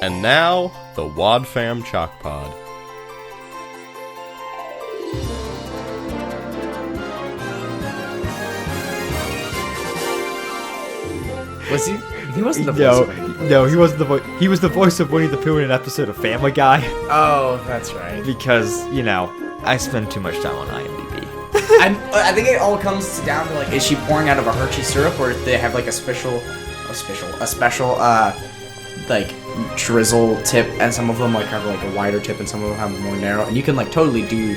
And now, the Wad Fam Chalk Pod. Was he? He wasn't the voice of Winnie. No, he wasn't the voice. He was the voice of Winnie the Pooh in an episode of Family Guy. Oh, that's right. Because, I spend too much time on IMDb. I think it all comes down to, like, is she pouring out of a Hershey syrup, or if they have, like, a special, like, drizzle tip, and some of them, like, have, like, a wider tip, and some of them have a more narrow, and you can, like, totally do,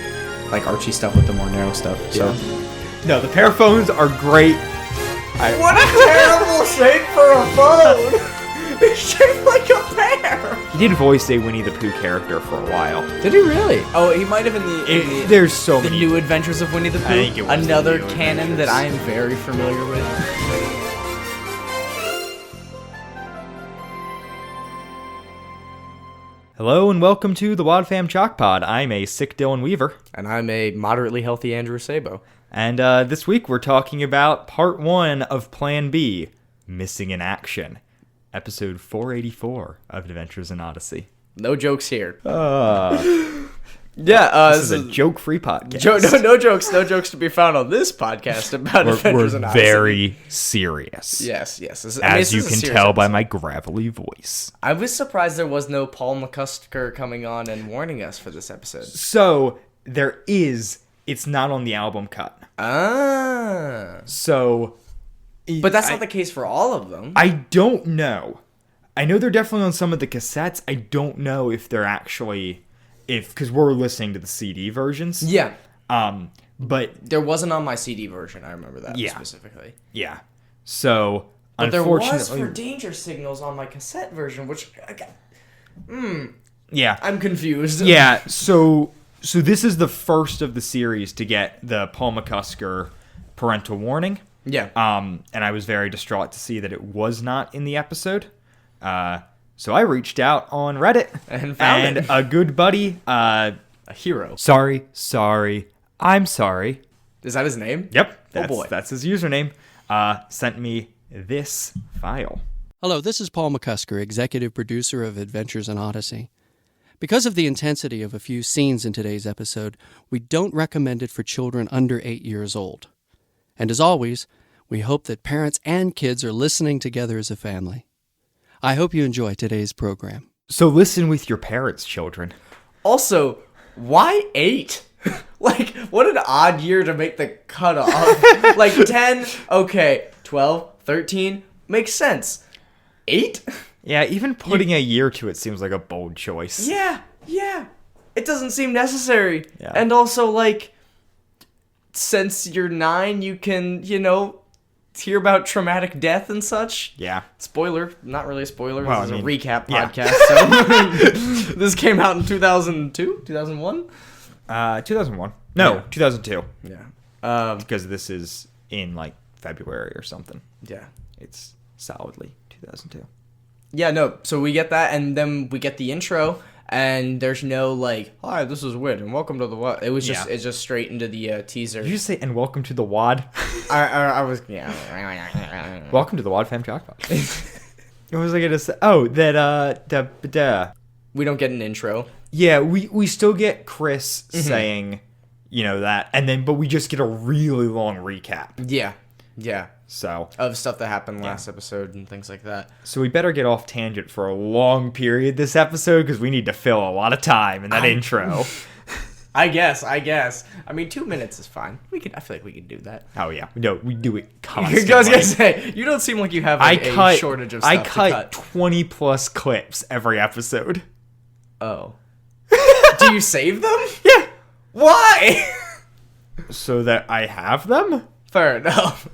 like, Archie stuff with the more narrow stuff, so. Yeah. No, the pear phones are great. What a terrible shape for a phone! It's shaped like a pear! He did voice a Winnie the Pooh character for a while. Did he really? Oh, he might have in the there's so many. New Adventures of Winnie the Pooh. I think it was another the New canon Adventures. that I am very familiar with. Hello and welcome to the Wad Fam Chalk Pod. I'm a sick Dylan Weaver. And I'm a moderately healthy Andrew Sabo. And this week we're talking about part 1 of Plan B, Missing in Action, episode 484 of Adventures in Odyssey. No jokes here. This is a joke-free podcast. No jokes to be found on this podcast about Adventures in Odyssey. We're very serious. Yes. As you can tell by my gravelly voice. I was surprised there was no Paul McCusker coming on and warning us for this episode. So, there is. It's not on the album cut. So... But that's not the case for all of them. I don't know. I know they're definitely on some of the cassettes. I don't know if they're actually... Because we're listening to the CD versions. Yeah. But... There wasn't on my CD version, I remember that specifically. Yeah. So, but unfortunately... there was for Danger Signals on my cassette version, which... Yeah. I'm confused. Yeah, so this is the first of the series to get the Paul McCusker parental warning. Yeah. And I was very distraught to see that it was not in the episode. So I reached out on Reddit and found it. A good buddy, a hero. Sorry, I'm sorry. Is that his name? Yep. That's his username. Sent me this file. Hello, this is Paul McCusker, executive producer of Adventures in Odyssey. Because of the intensity of a few scenes in today's episode, we don't recommend it for children under 8 years old. And as always, we hope that parents and kids are listening together as a family. I hope you enjoy today's program. So listen with your parents, children. Also, why 8? Like, what an odd year to make the cutoff. Like, 10, okay, 12, 13, makes sense. 8? Yeah, even putting a year to it seems like a bold choice. Yeah. It doesn't seem necessary. Yeah. And also, like, since you're 9, you can, hear about traumatic death and such. Yeah. Spoiler. Not really a spoiler. Well, this is a recap yeah. podcast. So this came out in 2002? 2001? 2001. No, Yeah. 2002. Yeah. Because this is in, February or something. Yeah. It's solidly 2002. Yeah, no, so we get that, and then we get the intro, and there's no, hi, this is Wit, and welcome to the Wad. It was just, It's just straight into the teaser. Did you say, and welcome to the Wad? I was, yeah. Welcome to the Wad Fam Chalk Pod. What was I going to say? Oh, that, We don't get an intro. Yeah, we still get Chris saying, that, and then, but we just get a really long recap. Yeah. So. Of stuff that happened last episode and things like that. So we better get off tangent for a long period this episode, because we need to fill a lot of time in that intro. I guess. I mean, 2 minutes is fine. I feel like we could do that. Oh, yeah. No, we do it constantly. I was going to say, you don't seem like you have a shortage of stuff I to cut 20 plus clips every episode. Oh. Do you save them? Yeah. Why? So that I have them? Fair enough.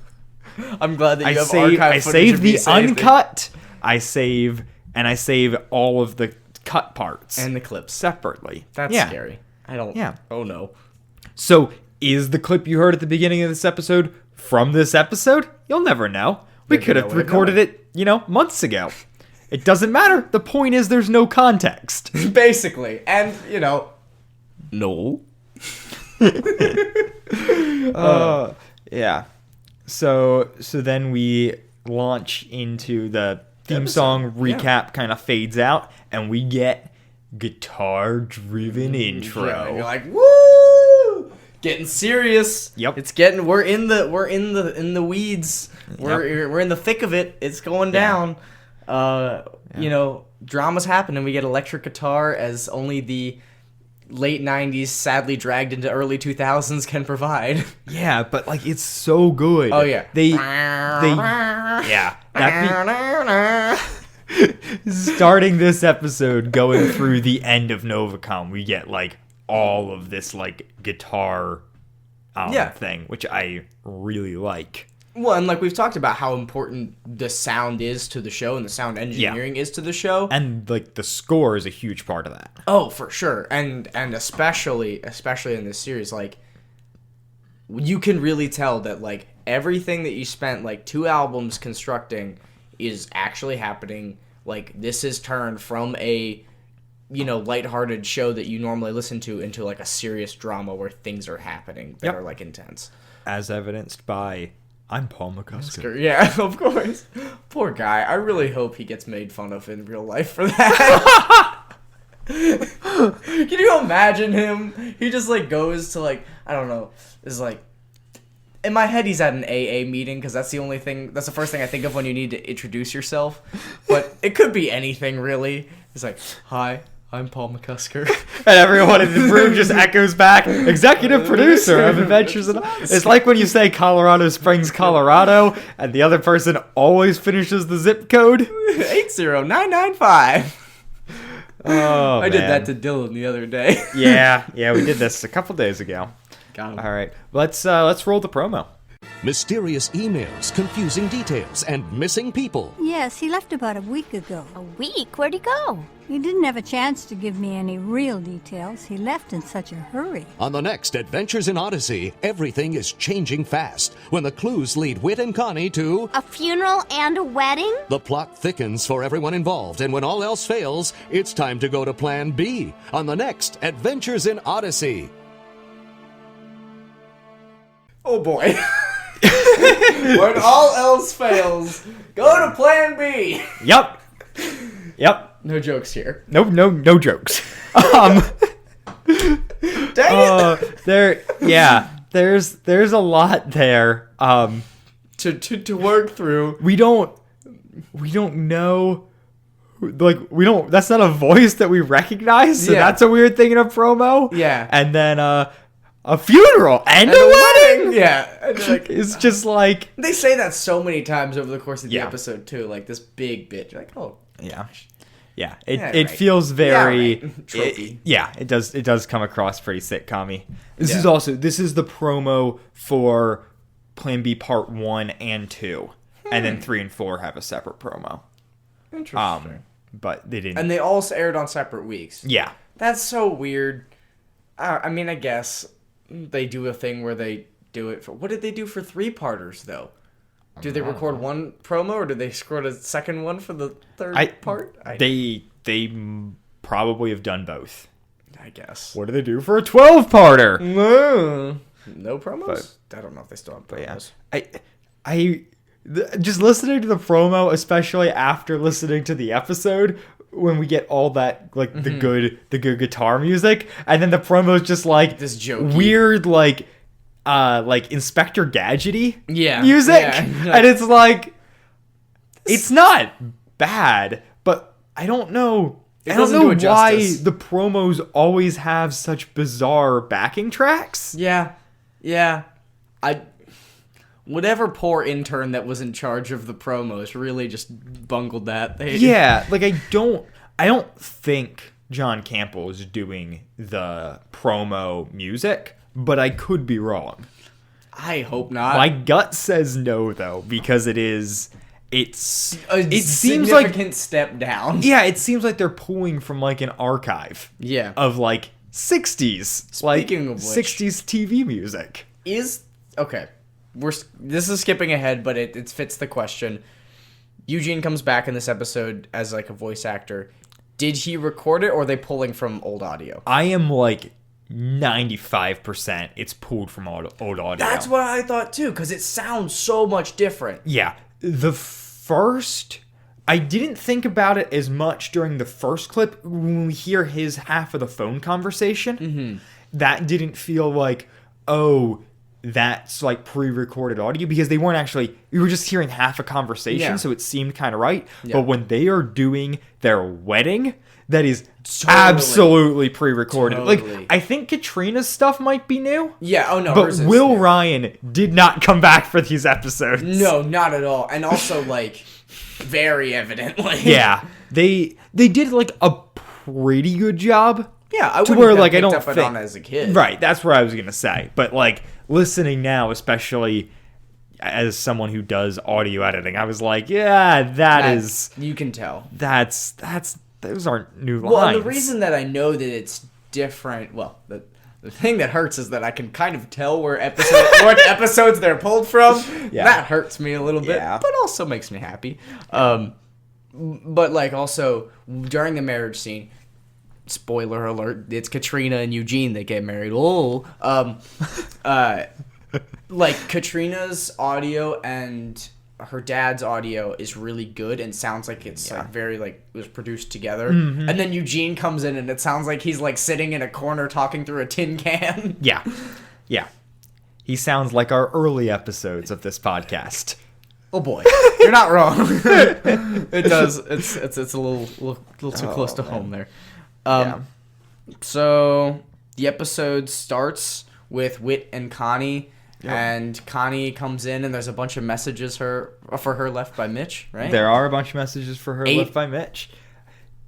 I'm glad that you have archive I footage save of the me saving. uncut. I save all of the cut parts. And the clips. Separately. That's scary. I don't... Yeah. Oh, no. So, is the clip you heard at the beginning of this episode from this episode? You'll never know. We could have recorded it, months ago. It doesn't matter. The point is there's no context. Basically. And, no. Yeah. So then we launch into the theme song recap kind of fades out, and we get guitar-driven intro. Yeah, and you're like, woo! Getting serious. Yep. It's getting. We're in the weeds. We're in the thick of it. It's going down. You know, drama's happening. We get electric guitar as only the late 90s, sadly dragged into early 2000s, can provide. Yeah, but like it's so good. Oh yeah. They starting this episode, going through the end of Novacom, we get like all of this like guitar thing, which I really like. Well, and like we've talked about how important the sound is to the show and the sound engineering is to the show. And like the score is a huge part of that. Oh, for sure. And especially in this series, like you can really tell that like everything that you spent like 2 albums constructing is actually happening. Like this is turned from a, you know, lighthearted show that you normally listen to into like a serious drama where things are happening that are like intense. As evidenced by I'm Paul McCusker. Yeah, of course. Poor guy. I really hope he gets made fun of in real life for that. Can you imagine him? He just like goes to like, I don't know, is like, in my head he's at an AA meeting because that's the first thing I think of when you need to introduce yourself. But it could be anything really. It's like, hi, I'm Paul McCusker. And everyone in the room just echoes back, executive producer of Adventures in Odyssey. It's like when you say Colorado Springs, Colorado, and the other person always finishes the zip code. 80995. Oh, I did that to Dylan the other day. Yeah, we did this a couple days ago. Got him. All right, let's roll the promo. Mysterious emails, confusing details, and missing people. Yes, he left about a week ago. A week? Where'd he go? He didn't have a chance to give me any real details. He left in such a hurry. On the next Adventures in Odyssey, everything is changing fast when the clues lead Whit and Connie to... A funeral and a wedding? The plot thickens for everyone involved, and when all else fails, it's time to go to Plan B on the next Adventures in Odyssey. Oh boy. When all else fails, go to Plan B. Yep. No jokes here. No jokes. Dang it. There's a lot there. To work through. We don't know. Like that's not a voice that we recognize. So that's a weird thing in a promo. Yeah. And then a funeral and a wedding. Yeah. And like, it's just like they say that so many times over the course of the episode too. Like this big bit. You're like, oh gosh. Yeah. It feels very tropey. it does come across pretty sitcom-y. This is the promo for Plan B Part 1 and 2. And then 3 and 4 have a separate promo. Interesting. But they didn't. And they all aired on separate weeks. Yeah. That's so weird. I mean, I guess they do a thing where they do it for... What did they do for 3-parters, though? Did they record one promo, or did they record a second one for the third part? They probably have done both. I guess. What do they do for a 12-parter? No promos? I don't know if they still have promos. Just listening to the promo, especially after listening to the episode, when we get all that like the good guitar music, and then the promo is just like this jokey, weird like Inspector Gadgety music, yeah. And it's like it's not bad, but I don't know. I don't know why the promos always have such bizarre backing tracks. Yeah. Whatever poor intern that was in charge of the promos really just bungled that. Like I don't think John Campbell is doing the promo music, but I could be wrong. I hope not. My gut says no though, because it seems like significant step down. Yeah, it seems like they're pulling from like an archive. Yeah. Of like 60s. Speaking of which, 60s TV music. This is skipping ahead, but it fits the question. Eugene comes back in this episode as like a voice actor. Did he record it, or are they pulling from old audio? I am like 95% it's pulled from old audio. That's what I thought too, because it sounds so much different. Yeah. The first I didn't think about it as much during the first clip when we hear his half of the phone conversation. Mm-hmm. That didn't feel like, oh, that's like pre-recorded audio, because they weren't actually, we were just hearing half a conversation, so it seemed kind of right. Yeah. But when they are doing their wedding, that is absolutely pre-recorded. Totally. Like, I think Katrina's stuff might be new. Yeah, oh no. But Will Ryan did not come back for these episodes. No, not at all. And also, like, very evidently. Yeah. They did, like, a pretty good job. Yeah, I to wouldn't where, have like, I picked don't up think, it on as a kid. Right, that's what I was going to say. But, like, listening now, especially as someone who does audio editing, I was like, yeah, that is... You can tell. Those aren't new lines. Well, and the reason that I know that it's different... Well, the thing that hurts is that I can kind of tell what episodes they're pulled from. Yeah. That hurts me a little bit, but also makes me happy. But, like, also, during the marriage scene... Spoiler alert, it's Katrina and Eugene that get married. Like, Katrina's audio and her dad's audio is really good and sounds like it's like very, like, it was produced together. Mm-hmm. And then Eugene comes in and it sounds like he's, like, sitting in a corner talking through a tin can. Yeah. He sounds like our early episodes of this podcast. Oh boy, you're not wrong. It does. It's a little too close to home there. So the episode starts with Whit and Connie, and Connie comes in, and there's a bunch of messages for her left by Mitch, right? There are a bunch of messages for her left by Mitch.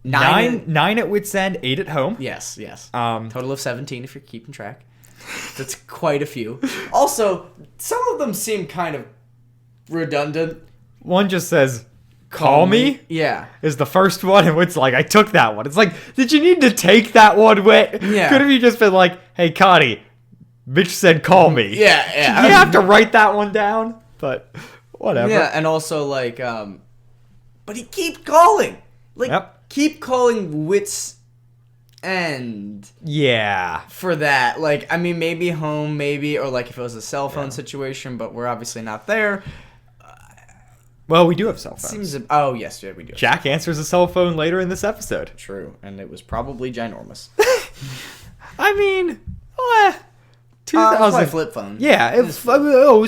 Nine at Whit's End, 8 at home. Yes. Total of 17 if you're keeping track. That's quite a few. Also, some of them seem kind of redundant. One just says... Call me? Yeah. Is the first one, and Whit's like, I took that one. It's like, did you need to take that one, Whit? Yeah. Could have you just been like, hey, Connie, Mitch said call me. Yeah. You have to write that one down, but whatever. Yeah, and also, like, but he keeps calling. Like, keep calling Whit's End. Yeah. For that. Like, I mean, maybe home, maybe, or like if it was a cell phone situation, but we're obviously not there. Well, we do have cell phones. Yes, we do. Jack answers a cell phone later in this episode. True, and it was probably ginormous. I mean, 2000. It was my flip phone. Yeah, it was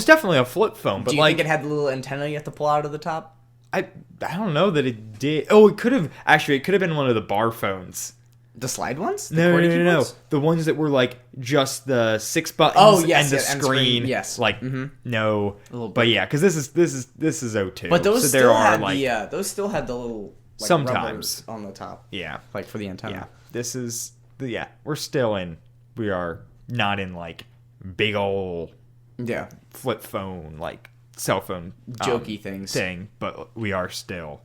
definitely a flip phone. But do you think it had the little antenna you have to pull out of the top? I don't know that it did. Oh, it could have. Actually, it could have been one of the bar phones. The slide ones? No. The ones that were like just the 6 buttons and the screen. Yes. Like no. But yeah, because this is 02. But those so still there had are, those still had the little sometimes on the top. Yeah. Like for the antenna. Yeah. This is we are not in like big ole flip phone like cell phone jokey thing, but we are still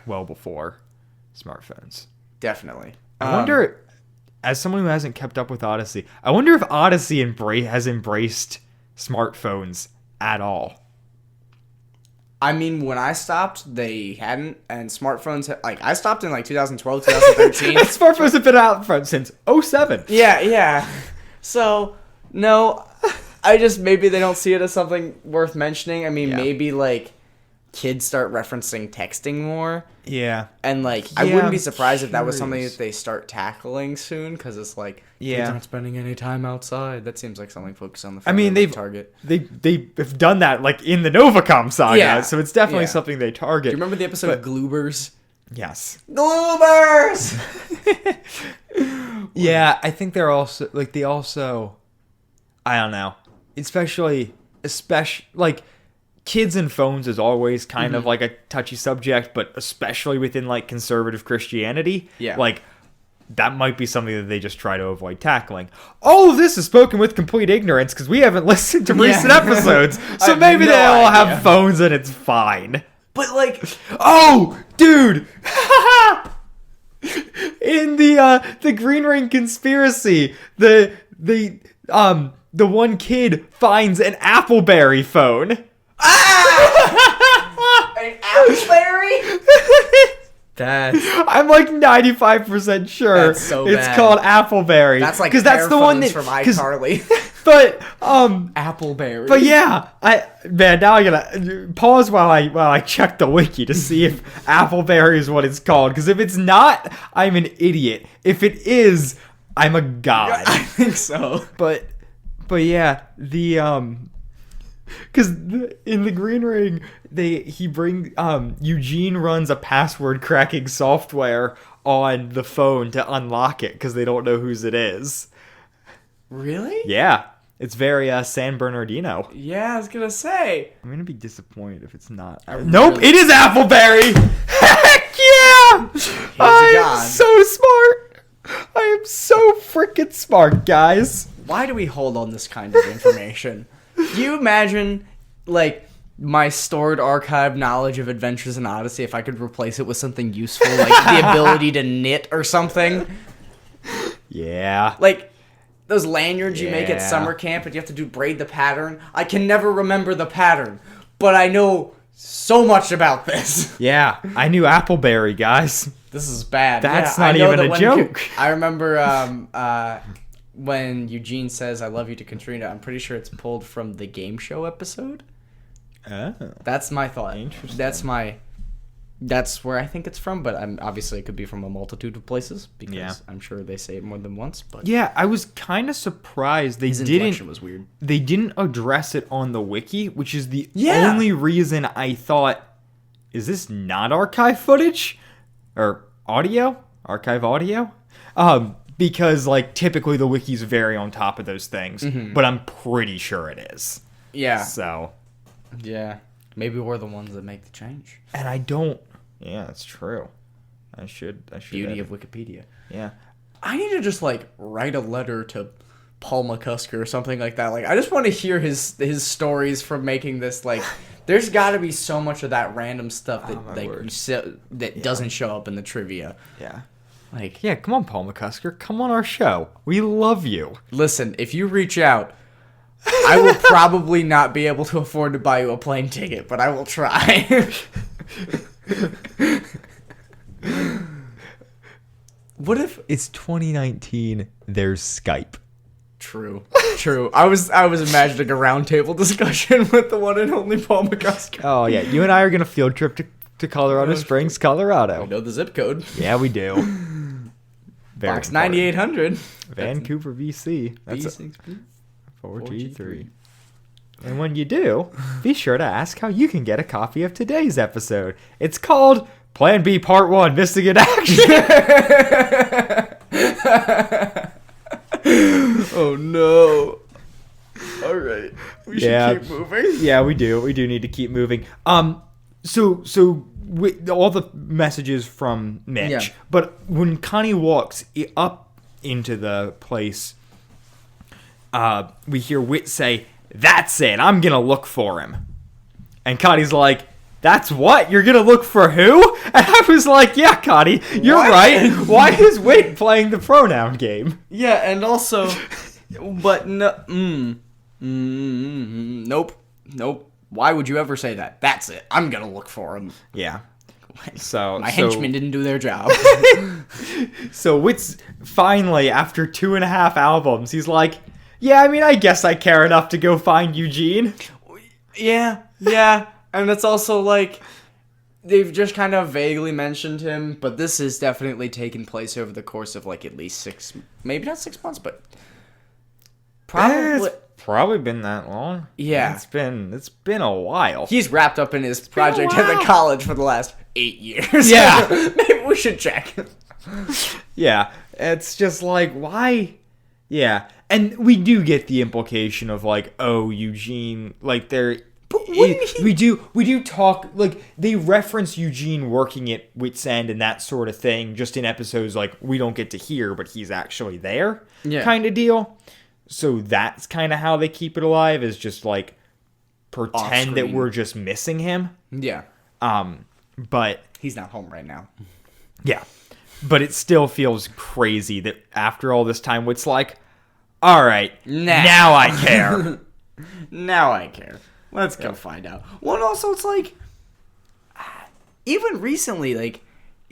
well before smartphones. Definitely. I wonder, as someone who hasn't kept up with Odyssey, I wonder if Odyssey has embraced smartphones at all. I mean, when I stopped, they hadn't, and smartphones, I stopped in 2012, 2013. Smartphones have been out since 07. Yeah. So, no, maybe they don't see it as something worth mentioning. I mean, maybe, kids start referencing texting more. Yeah. And, I wouldn't be surprised if that was something that they start tackling soon, because it's kids aren't spending any time outside. That seems like something focused on the family target. They've done that, in the Novacom Saga, so it's definitely something they target. Do you remember the episode Gloobers? Yes. Gloobers! Yeah, I think they're also, I don't know. Especially, kids and phones is always kind of a touchy subject, but especially within conservative Christianity. Yeah. That might be something that they just try to avoid tackling. All of this is spoken with complete ignorance because we haven't listened to recent episodes, so maybe they all have phones and it's fine. But oh, dude! In the Green Ring conspiracy, the one kid finds an Appleberry phone. An Appleberry? I'm 95% sure that's so it's bad. called Appleberry. That's because that's the one that from iCarly. But Appleberry. But yeah, now I gotta pause while I check the wiki to see if Appleberry is what it's called. Because if it's not, I'm an idiot. If it is, I'm a god. I think so. But yeah, because in the Green Ring, Eugene runs a password cracking software on the phone to unlock it because they don't know whose it is. Really? Yeah. It's very San Bernardino. Yeah, I was gonna say. I'm gonna be disappointed if it's not. Nope, it is Appleberry! Heck yeah! I am so smart! I am so freaking smart, guys. Why do we hold on this kind of information? Do you imagine, like, my stored archive knowledge of Adventures in Odyssey if I could replace it with something useful, like the ability to knit or something? Yeah. Like, those lanyards you make at Yeah. summer camp and you have to braid the pattern. I can never remember the pattern, but I know so much about this. Yeah, I knew Appleberry, guys. This is bad. That's Yeah, not I know even that a when joke. I remember when Eugene says, "I love you" to Katrina, I'm pretty sure it's pulled from the game show episode. Oh. That's my thought. Interesting. That's where I think it's from, but obviously it could be from a multitude of places because Yeah. I'm sure they say it more than once. But Yeah, I was kind of surprised his inflection was weird. They didn't address it on the wiki, which is the Yeah. only reason I thought, is this not archive footage or audio? Archive audio? Because like typically the wikis vary on top of those things, but I'm pretty sure it is. Yeah. So, Yeah. Maybe we're the ones that make the change. and I don't. Yeah, that's true. I should. Beauty of Wikipedia. Yeah. I need to just like write a letter to Paul McCusker or something like that. Like I just want to hear his stories from making this. Like, there's got to be so much of that random stuff that doesn't show up in the trivia. Yeah. Like, Yeah, come on, Paul McCusker. Come on our show. We love you. listen, if you reach out, I will probably not be able to afford to buy you a plane ticket, but I will try. What if It's 2019. There's Skype. True. I was imagining a roundtable discussion with the one and only Paul McCusker. Oh, yeah. You and I are going to field trip to Colorado Springs, Colorado. I know the zip code. Yeah, we do. Very Box important. 9800. Vancouver, BC. That's B6B. 4G3. And when you do, be sure to ask how you can get a copy of today's episode. It's called Plan B Part 1, Missing in Action. Oh no. All right. We should keep moving. Yeah, we do. We do need to keep moving. So with all the messages from Mitch, Yeah. but when Connie walks up into the place, we hear Whit say, "That's it. I'm gonna look for him." And Connie's like, "That's what? You're gonna look for who?" And I was like, "Yeah, Connie, you're What? right. Why is Whit playing the pronoun game?" Yeah, and also, but no, nope. Why would you ever say that? That's it. I'm gonna look for him. Yeah. So My henchmen didn't do their job. So Whit's finally, after 2.5 albums, he's like, "Yeah, I mean, I guess I care enough to go find Eugene." Yeah, and it's also like they've just kind of vaguely mentioned him, but this has definitely taken place over the course of like at least 6, maybe not 6 months, but probably. It's probably been that long. Yeah. It's been a while. He's wrapped up in his project a at the while. college for the last 8 years. Yeah. Maybe we should check. Yeah. It's just like, why? Yeah. And we do get the implication of like, oh, Eugene, like they're we do talk, like they reference Eugene working at Wits End and that sort of thing just in episodes like we don't get to hear, but he's actually there kind of deal. So that's kind of how they keep it alive, is just like pretend that Off-screen. we're just missing him. Yeah. But He's not home right now. yeah, but it still feels crazy that after all this time, Wit's like, all right, now I care. Now I care. Let's go find out. Well, and also it's like, even recently, like,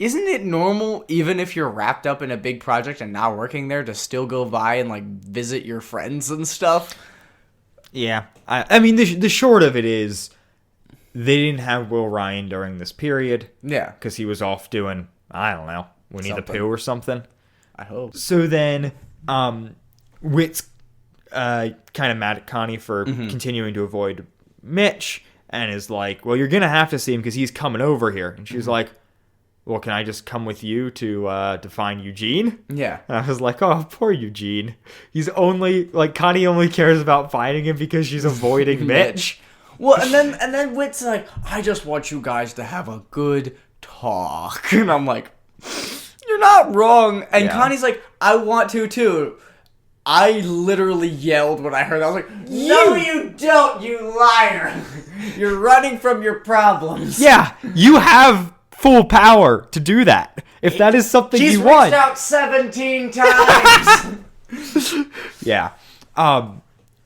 isn't it normal, even if you're wrapped up in a big project and not working there, to still go by and like visit your friends and stuff? Yeah. I mean, the short of it is they didn't have Will Ryan during this period. Yeah. Because he was off doing, I don't know, Winnie the Pooh or something. I hope. So then Whit's kind of mad at Connie for continuing to avoid Mitch and is like, well, you're going to have to see him because he's coming over here. And she's like, well, can I just come with you to find Eugene? Yeah. And I was like, oh, poor Eugene. He's only, like, Connie only cares about finding him because she's avoiding Mitch. Well, and then Whit's like, I just want you guys to have a good talk. And I'm like, you're not wrong. And Connie's like, I want to too. I literally yelled when I heard that. I was like, no, you don't, you liar. You're running from your problems. Yeah, you have full power to do that. If that is something you want. She's reached out 17 times. Yeah.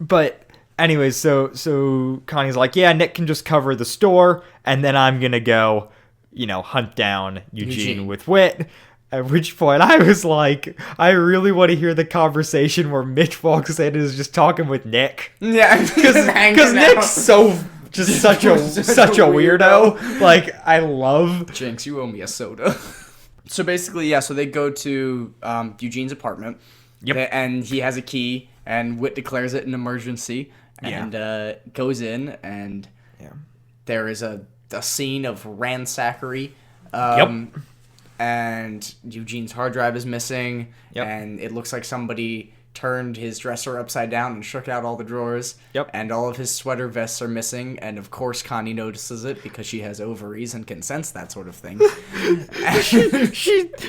But anyways, so Connie's like, yeah, Nick can just cover the store, and then I'm gonna go, hunt down Eugene with Whit. At which point I was like, I really want to hear the conversation where Mitch walks in and is just talking with Nick. Yeah, because Nick's such a weirdo. Like, I love Jinx, you owe me a soda. So basically, yeah. So they go to Eugene's apartment. Yep. And he has a key, and Whit declares it an emergency, and goes in, and there is a scene of ransackery. And Eugene's hard drive is missing, and it looks like somebody turned his dresser upside down and shook out all the drawers. And all of his sweater vests are missing, and of course Connie notices it because she has ovaries and can sense that sort of thing.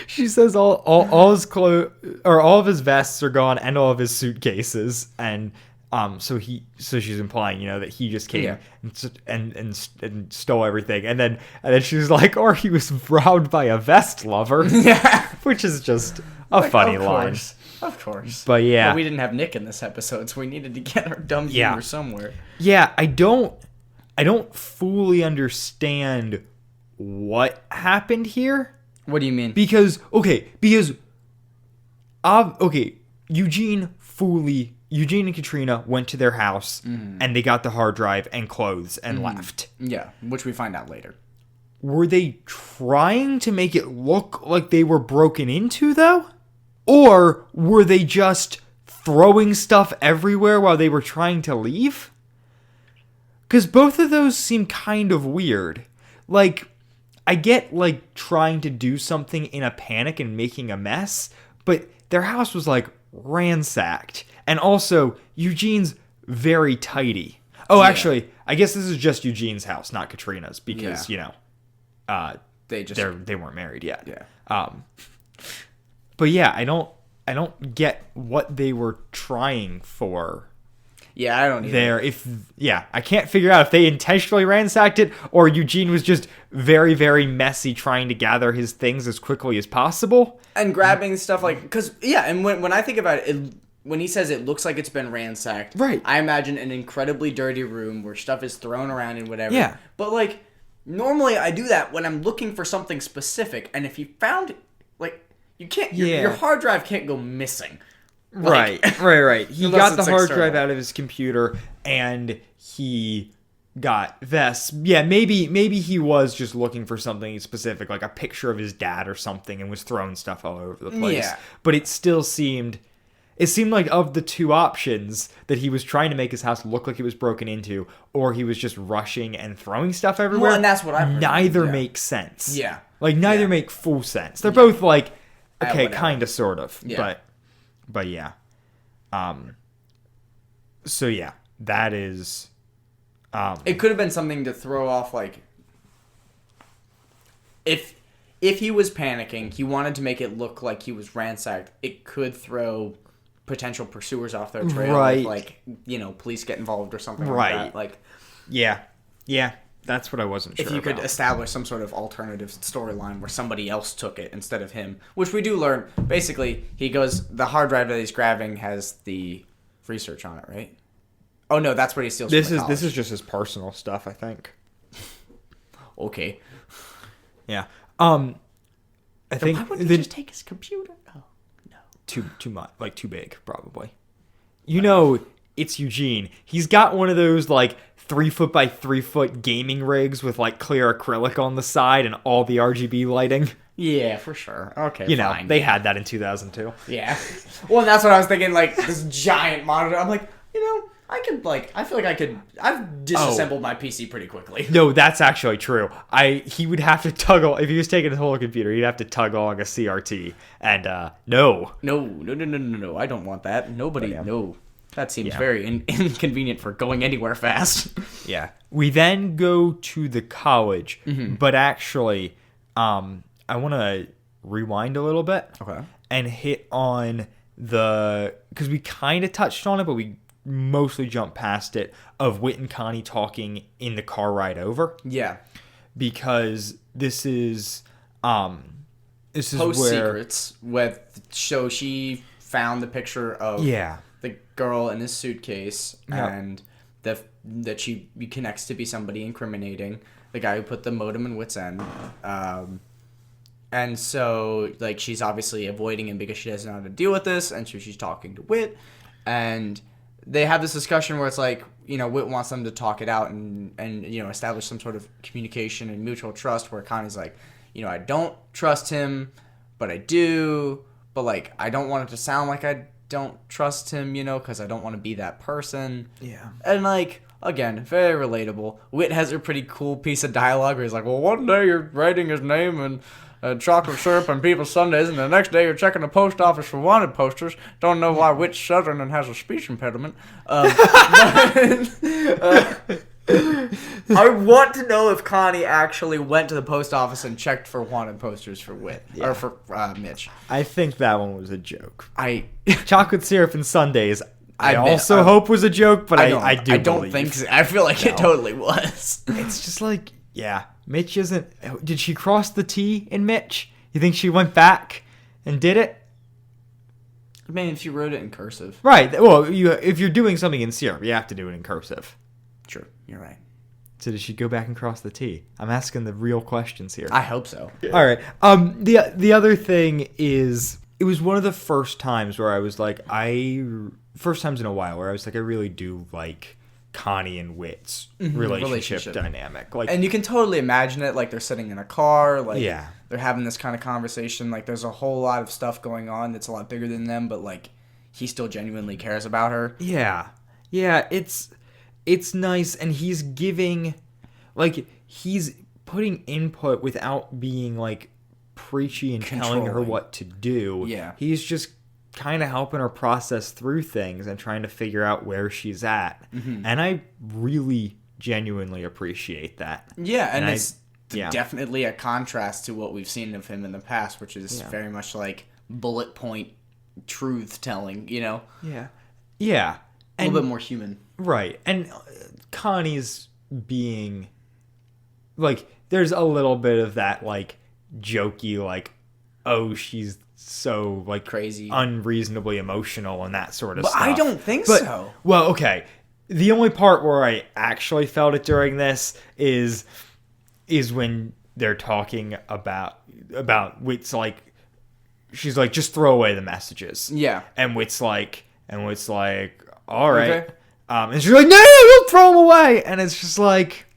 she says all his clothes or all of his vests are gone and all of his suitcases, and so she's implying, that he just came and stole everything, and then she's like, or he was robbed by a vest lover, which is just a funny line. Of course. But yeah, we didn't have Nick in this episode, so we needed to get our dumb humor somewhere. Yeah, I don't fully understand what happened here. What do you mean? Because Eugene and Katrina went to their house, and they got the hard drive and clothes and left. Yeah, which we find out later. Were they trying to make it look like they were broken into, though? Or were they just throwing stuff everywhere while they were trying to leave? Because both of those seem kind of weird. Like, I get, like, trying to do something in a panic and making a mess, but their house was, like, ransacked. And also, Eugene's very tidy. Oh, actually, I guess this is just Eugene's house, not Katrina's, because, they weren't married yet. Yeah. But yeah, I don't get what they were trying for. Yeah, I don't either. I can't figure out if they intentionally ransacked it or Eugene was just very, very messy trying to gather his things as quickly as possible. And grabbing stuff and when I think about it, when he says it looks like it's been ransacked, right? I imagine an incredibly dirty room where stuff is thrown around and whatever. Yeah. But normally I do that when I'm looking for something specific, and if you found you can't. Your hard drive can't go missing. Right. He got the hard drive out of his computer, and he got vests. Yeah, maybe he was just looking for something specific, like a picture of his dad or something, and was throwing stuff all over the place. Yeah. But it still seemed like of the two options that he was trying to make his house look like it was broken into, or he was just rushing and throwing stuff everywhere. Well, and that's what I've heard. Neither makes sense. Yeah. Neither make full sense. They're both okay, kind of, sort of. Yeah. But yeah. So yeah, that is. It could have been something to throw off, if he was panicking, he wanted to make it look like he was ransacked. It could throw potential pursuers off their trail, right? Police get involved or something right. like that. Yeah. That's what I wasn't sure If you about. could establish some sort of alternative storyline where somebody else took it instead of him, which we do learn. Basically, he goes, the hard drive that he's grabbing has the research on it, right? Oh no, that's what he steals. This is just his personal stuff, I think. Okay. Yeah. I think Why wouldn't he just take his computer? Oh, no. too much, like too big, probably. You know, it's Eugene. He's got one of those like 3 foot by 3 foot gaming rigs with like clear acrylic on the side and all the RGB lighting. Yeah, for sure. Okay, You know, fine. they had that in 2002. Yeah. Well, and that's what I was thinking, like, this giant monitor. I'm like, I feel like I've disassembled my PC pretty quickly. No, that's actually true. He would have to toggle, if he was taking his whole computer, he'd have to tug along a CRT. And, no. No, I don't want that. No. That seems very inconvenient for going anywhere fast. Yeah. We then go to the college, but actually, I want to rewind a little bit. Okay. And hit on because we kind of touched on it, but we mostly jumped past it, of Whit and Connie talking in the car ride over. Yeah. Because this is Post where secrets so she found the picture of the girl in his suitcase, and that she connects to be somebody incriminating, the guy who put the modem in Whit's end. And so, like, she's obviously avoiding him because she doesn't know how to deal with this, and so she's talking to Whit, and they have this discussion where it's like, Whit wants them to talk it out and establish some sort of communication and mutual trust, where Connie's like, I don't trust him, but I do, but, like, I don't want it to sound like I don't trust him, because I don't want to be that person. Yeah. And, like, again, very relatable. Whit has a pretty cool piece of dialogue where he's like, well, one day you're writing his name and chocolate syrup on people's sundaes, and the next day you're checking the post office for wanted posters. Don't know why Whit's Southern and has a speech impediment. I want to know if Connie actually went to the post office and checked for wanted posters for Whit or for Mitch. I think that one was a joke. I Chocolate syrup and sundaes, I I also hope was a joke, but I don't believe. think so. I feel like it totally was. It's just like, Mitch isn't. Did she cross the T in Mitch? You think she went back and did it? I mean, if you wrote it in cursive. Right. Well, if you're doing something in syrup, you have to do it in cursive. True. You're right. So did she go back and cross the T? I'm asking the real questions here. I hope so. All right. The other thing is, it was one of the first times where I was like, first times in a while where I was like, I really do like Connie and Whit's relationship dynamic. Like, and you can totally imagine it, like they're sitting in a car, like they're having this kind of conversation, like there's a whole lot of stuff going on that's a lot bigger than them, but like he still genuinely cares about her. Yeah, it's nice, and he's giving, like, he's putting input without being like preachy and telling her what to do. Yeah, he's just kind of helping her process through things and trying to figure out where she's at. And I really genuinely appreciate that. Yeah, and it's definitely a contrast to what we've seen of him in the past, which is very much like bullet point truth telling, you know? Yeah. A little bit more human. Right. And Connie's being, like, there's a little bit of that, like, jokey, like, oh, she's so, like, crazy, unreasonably emotional and that sort of stuff. I don't think so. Well, okay. The only part where I actually felt it during this is when they're talking about Whit's like, she's like, just throw away the messages. Yeah. And Whit's like, all right. Okay. And she's like, no, don't throw them away. And it's just like,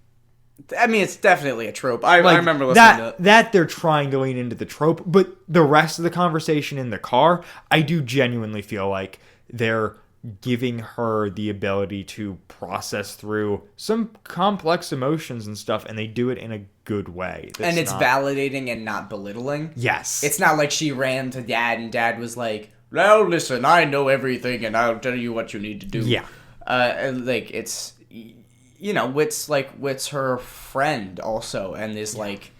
I mean, it's definitely a trope. I remember listening to it. That they're trying to lean into the trope, but the rest of the conversation in the car, I do genuinely feel like they're giving her the ability to process through some complex emotions and stuff, and they do it in a good way. And it's validating and not belittling. Yes. It's not like she ran to Dad and Dad was like, well, listen, I know everything and I'll tell you what you need to do. Yeah. Like, it's... You know, Whit's her friend also, and is like,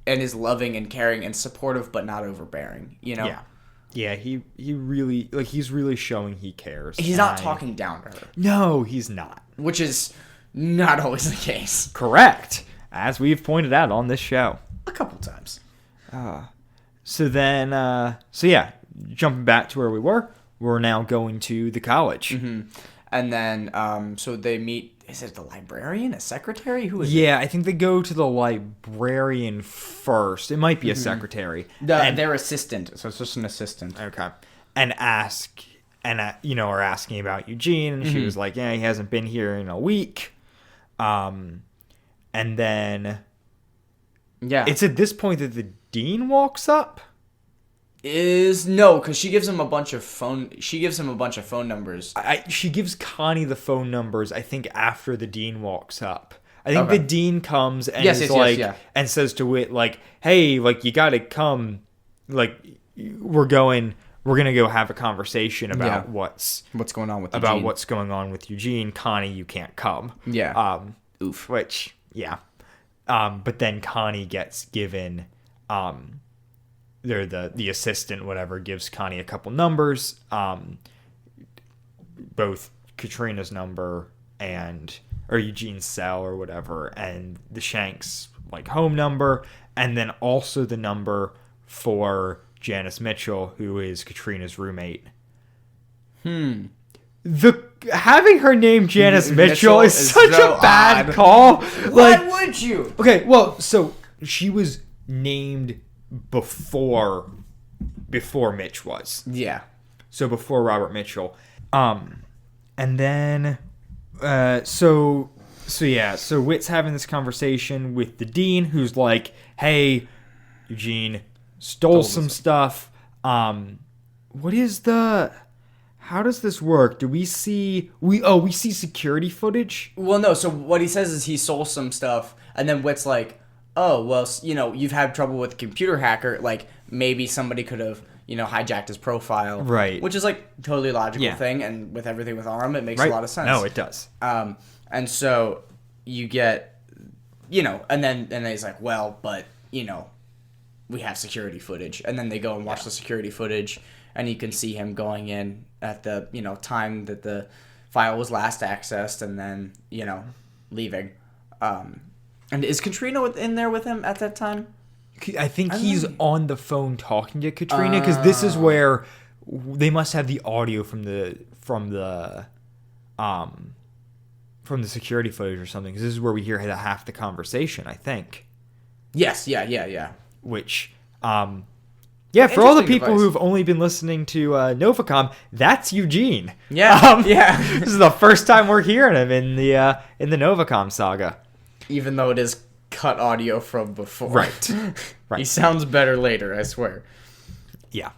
and is loving and caring and supportive, but not overbearing. You know. Yeah. He really, like, he's really showing he cares. He's not talking down to her. No, he's not. Which is not always the case. Correct, as we've pointed out on this show a couple times. So jumping back to where we were, we're now going to the college. And then so they meet. Is it the librarian, a secretary? Who is it? Yeah, I think they go to the librarian first. It might be a secretary. Their assistant. So it's just an assistant. Okay. And ask, and are asking about Eugene, and she was like, yeah, he hasn't been here in a week. And then it's at this point that the dean walks up. No, because she gives him a bunch of phone. She gives him a bunch of phone numbers. She gives Connie the phone numbers, I think, after the dean walks up. I think the dean comes and and says to Whit, like, hey, like, you gotta come, like, we're gonna go have a conversation about what's going on with Eugene. What's going on with Eugene. Connie, you can't come. Yeah. Oof. Which, yeah. But then Connie gets given, the assistant, whatever, gives Connie a couple numbers, both Katrina's number or Eugene's cell or whatever, and the Shanks, like, home number, and then also the number for Janice Mitchell, who is Katrina's roommate. Having her name Janice Mitchell is such a bad call. Why would you? Okay, well, so she was named before Mitch was. Yeah. So before Robert Mitchell. And then so Whit's having this conversation with the dean, who's like, hey, Eugene stole some stuff. How does this work? Do we see we see security footage? Well, no, so what he says is he stole some stuff, and then Whit's like, oh, well, you've had trouble with a computer hacker, like, maybe somebody could have, hijacked his profile. Right. Which is, like, a totally logical thing, and with everything with ARM, it makes a lot of sense. No, it does. And so you get, and then he's like, well, but, we have security footage. And then they go and watch the security footage, and you can see him going in at the, time that the file was last accessed, and then, leaving. And is Katrina in there with him at that time? I think he's on the phone talking to Katrina, because this is where they must have the audio from the security footage or something, because this is where we hear half the conversation, I think. Yes, yeah. Which, for all the people who've only been listening to Novacom, that's Eugene. Yeah, This is the first time we're hearing him in the Novacom saga. Even though it is cut audio from before. Right. He sounds better later, I swear. Yeah.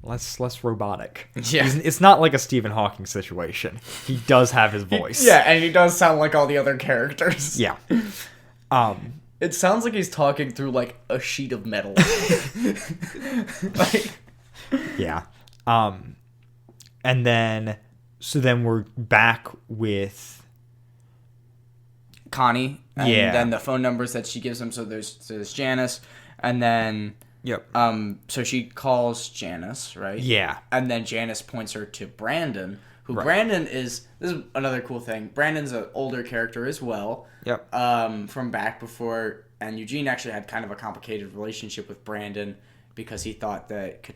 Less robotic. Yeah. It's not like a Stephen Hawking situation. He does have his voice. Yeah, and he does sound like all the other characters. Yeah. It sounds like he's talking through, like, a sheet of metal. Yeah. And then we're back with Connie, and then the phone numbers that she gives him. So there's Janice, and then so she calls Janice, right? Yeah. And then Janice points her to Brandon, who Brandon is. This is another cool thing. Brandon's an older character as well. Yep. From back before, and Eugene actually had kind of a complicated relationship with Brandon because he thought that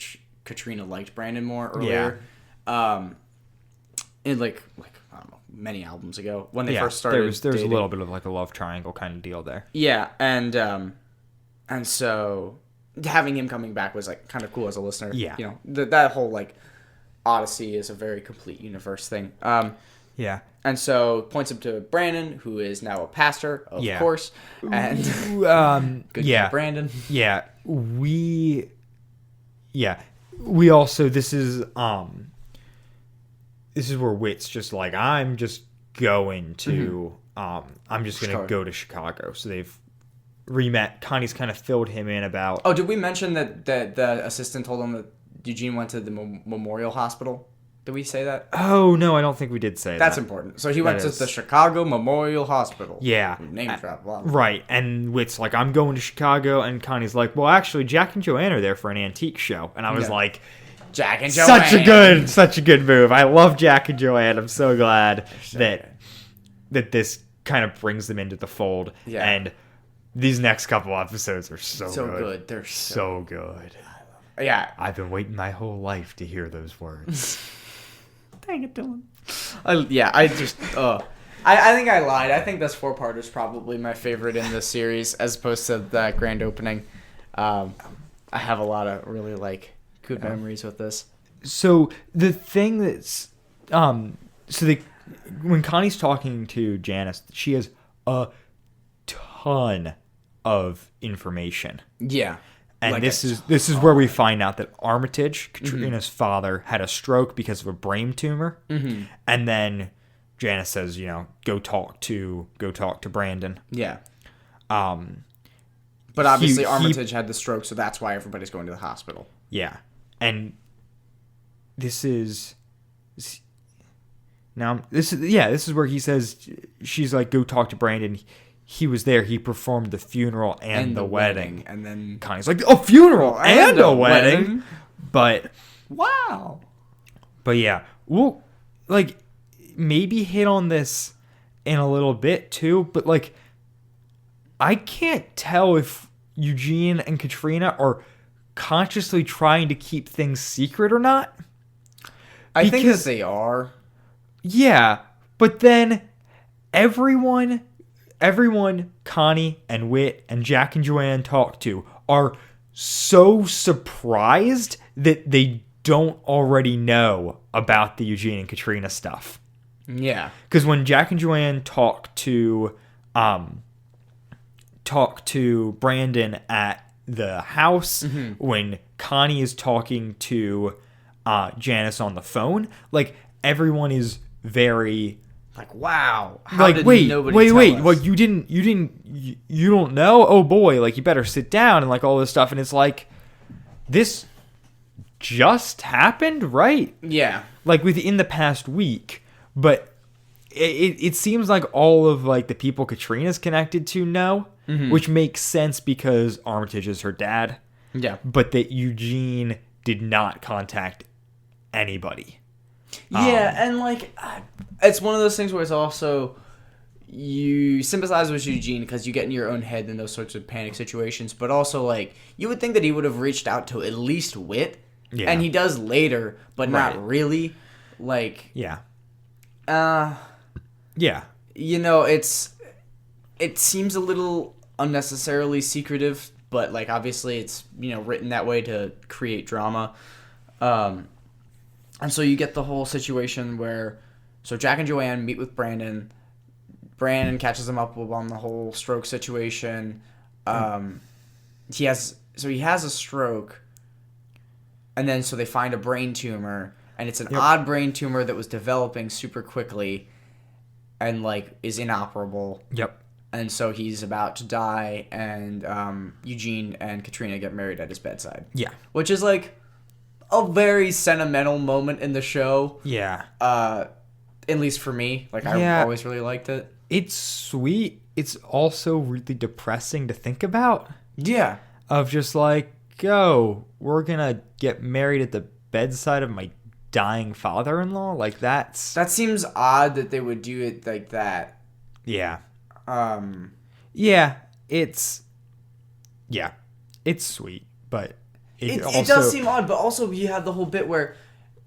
Katrina liked Brandon more earlier. Yeah. In like I don't know, many albums ago when they first started. There was a little bit of like a love triangle kind of deal there. Yeah, and so having him coming back was like kind of cool as a listener. Yeah, that whole like Odyssey is a very complete universe thing. Yeah, and so points him to Brandon, who is now a pastor, of course, and good Brandon. Yeah, we also this is where Whit's just like, I'm just going to I'm just gonna go to Chicago. So they've re-met. Connie's kind of filled him in about. Oh, did we mention that the assistant told him that Eugene went to the Memorial Hospital? Did we say that? Oh no, I don't think we did say that. That's important. So he went to the Chicago Memorial Hospital. Yeah, name drop. Wow. Right, and Whit's like, I'm going to Chicago, and Connie's like, well, actually, Jack and Joanne are there for an antique show, and I was like. Jack and Joanne. Such a good move. I love Jack and Joanne. I'm so glad that this kind of brings them into the fold. Yeah. And these next couple episodes are so good. They're so good. Yeah. I've been waiting my whole life to hear those words. Dang it, Dylan. I think I lied. I think this 4-part is probably my favorite in this series, as opposed to that grand opening. I have a lot of really good memories with this. So the thing that's when Connie's talking to Janice, she has a ton of information. Yeah. And this is where we find out that Armitage, Katrina's father, had a stroke because of a brain tumor. Mm-hmm. And then Janice says, go talk to Brandon. Yeah. But obviously Armitage had the stroke, so that's why everybody's going to the hospital. Yeah. And this is where he says, she's like, go talk to Brandon. He was there. He performed the funeral and the wedding. And then Connie's like, a funeral and a wedding. But wow. But yeah, we'll maybe hit on this in a little bit too. But I can't tell if Eugene and Katrina are consciously trying to keep things secret or not. I think that they are. Yeah, but then everyone, Connie and Whit and Jack and Joanne talk to are so surprised that they don't already know about the Eugene and Katrina stuff. Yeah. Because when Jack and Joanne talk to Brandon at the house, when Connie is talking to Janice on the phone, everyone is very wow. How did wait, nobody tell us? you don't know? Oh boy, you better sit down and all this stuff. And it's this just happened, right? Yeah. Within the past week, but it seems like all of the people Katrina's connected to know, which makes sense because Armitage is her dad. Yeah. But that Eugene did not contact anybody. Yeah, and it's one of those things where it's also you sympathize with Eugene because you get in your own head in those sorts of panic situations, but also you would think that he would have reached out to at least Whit, and he does later, but not really. Yeah. It seems a little unnecessarily secretive, but obviously it's written that way to create drama. And so you get the whole situation where Jack and Joanne meet with Brandon. Brandon catches him up on the whole stroke situation. He has a stroke, and then so they find a brain tumor, and it's an odd brain tumor that was developing super quickly, and is inoperable. Yep. And so he's about to die, and Eugene and Katrina get married at his bedside. Yeah. Which is a very sentimental moment in the show. Yeah. At least for me. I always really liked it. It's sweet. It's also really depressing to think about. Yeah. Of just we're gonna get married at the bedside of my dying father-in-law. that seems odd that they would do it like that. Yeah. It's sweet, but it does seem odd, but also you have the whole bit where,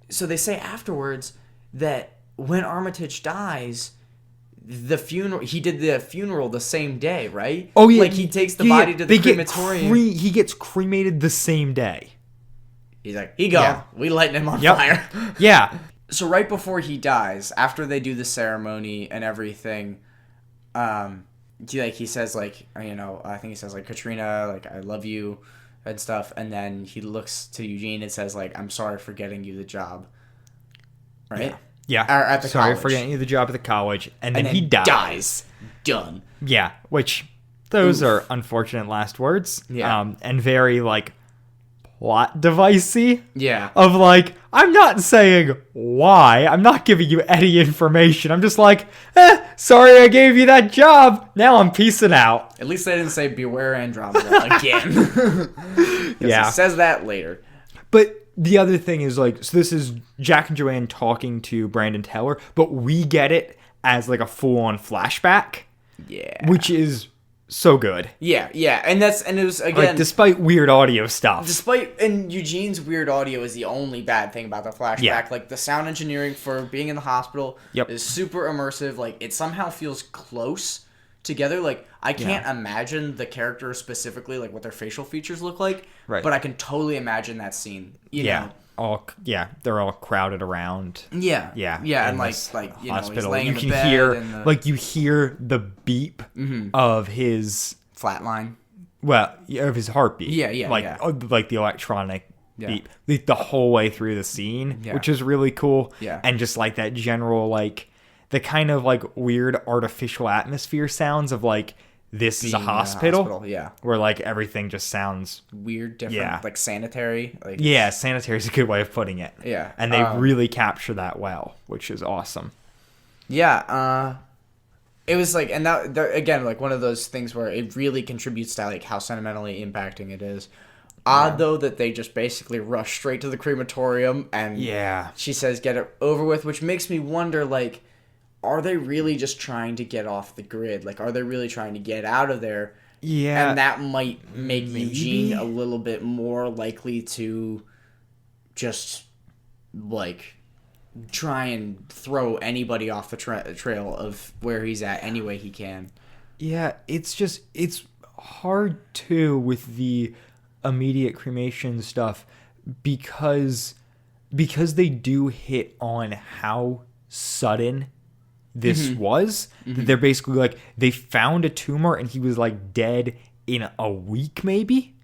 so they say afterwards that when Armitage dies, he did the funeral the same day, right? Oh yeah, he takes the body to the crematorium. He gets cremated the same day. He's he gone. Yeah. We lighting him on fire. Yeah. So right before he dies, after they do the ceremony and everything, he says I think he says Katrina, I love you and stuff, and then he looks to Eugene and says I'm sorry for getting you the job. Right? Yeah. At the sorry college. for getting you the job at the college, and then he dies. Done. Yeah, which those are unfortunate last words. Yeah. And very plot devicey. Yeah. Of I'm not saying why. I'm not giving you any information. I'm just sorry I gave you that job. Now I'm peacing out. At least they didn't say beware Andromeda again. Yeah. It says that later. But the other thing is so this is Jack and Joanne talking to Brandon Teller, but we get it as a full-on flashback. Yeah. Which is so good. Yeah, and it was again Like, despite weird audio stuff. and Eugene's weird audio is the only bad thing about the flashback. Yeah. Like the sound engineering for being in the hospital is super immersive. Like it somehow feels close together. Like I can't imagine the characters specifically, like what their facial features look like. Right. But I can totally imagine that scene. You know? They're all crowded around. Yeah, in and like this you know, he's hospital. laying You in the can bed hear and you hear the beep of his flatline. Of his heartbeat. Like the electronic beep, like the whole way through the scene, which is really cool. Yeah, and just like that general like the kind of like weird artificial atmosphere sounds of like this is a hospital, where like everything just sounds weird, different, like sanitary. Like sanitary is a good way of putting it. Yeah, and they really capture that well, which is awesome. Yeah, it was like, and that again, like one of those things where it really contributes to like how sentimentally impacting it is. Odd though that they just basically rush straight to the crematorium and she says get it over with, which makes me wonder like, are they really just trying to get off the grid? Like, are they really trying to get out of there? Yeah. And that might make Eugene a little bit more likely to just, like, try and throw anybody off the trail of where he's at any way he can. Yeah, it's hard, too, with the immediate cremation stuff because they do hit on how sudden this was. They're basically like, they found a tumor and he was like dead in a week, maybe?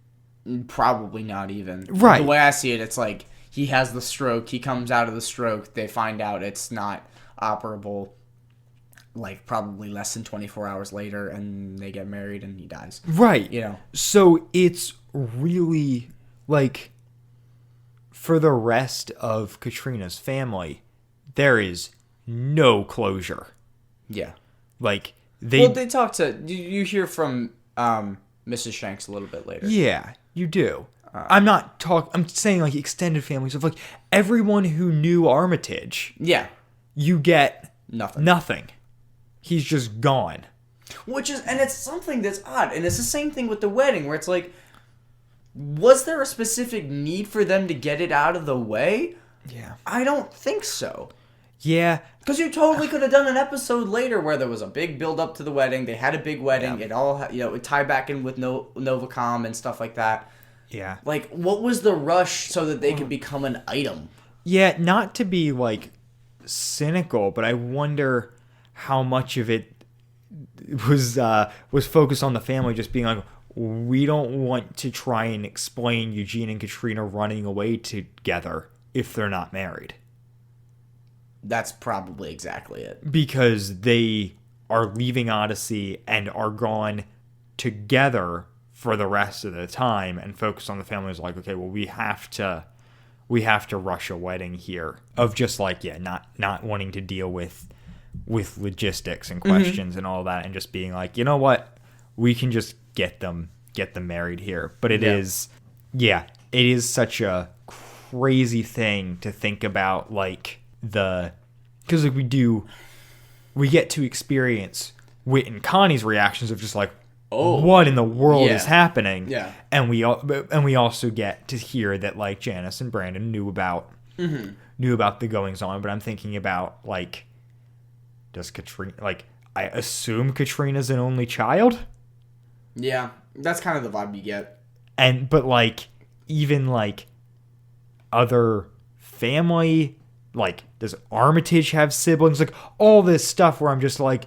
Probably not even. Right. The way I see it, it's like he has the stroke, he comes out of the stroke, they find out it's not operable, like probably less than 24 hours later, and they get married and he dies. Right. You know? So it's really like, for the rest of Katrina's family, there is no closure. Yeah. Like, they talk to, you hear from Mrs. Shanks a little bit later. Yeah, you do. I'm saying like extended families of like everyone who knew Armitage. Yeah. You get nothing. He's just gone. And it's something that's odd. And it's the same thing with the wedding where it's like, was there a specific need for them to get it out of the way? Yeah. I don't think so. Yeah. Because you totally could have done an episode later where there was a big build up to the wedding. They had a big wedding. Yeah. It all, it tied back in with Novacom and stuff like that. Yeah. Like, what was the rush so that they could become an item? Yeah, not to be, like, cynical, but I wonder how much of it was focused on the family just being like, we don't want to try and explain Eugene and Katrina running away together if they're not married. That's probably exactly it. Because they are leaving Odyssey and are gone together for the rest of the time, and focus on the family is like, okay, well, we have to rush a wedding here, of just like, not wanting to deal with logistics and questions and all that, and just being like, you know what, we can just get them married here. But it is such a crazy thing to think about, like, because like we get to experience Whit and Connie's reactions of just like, what in the world is happening? Yeah. And we also get to hear that like Janice and Brandon knew about the goings on. But I'm thinking about, like, does Katrina, like, I assume Katrina's an only child? Yeah, that's kind of the vibe you get. But like, even like other family, like, does Armitage have siblings? Like, all this stuff where I'm just like,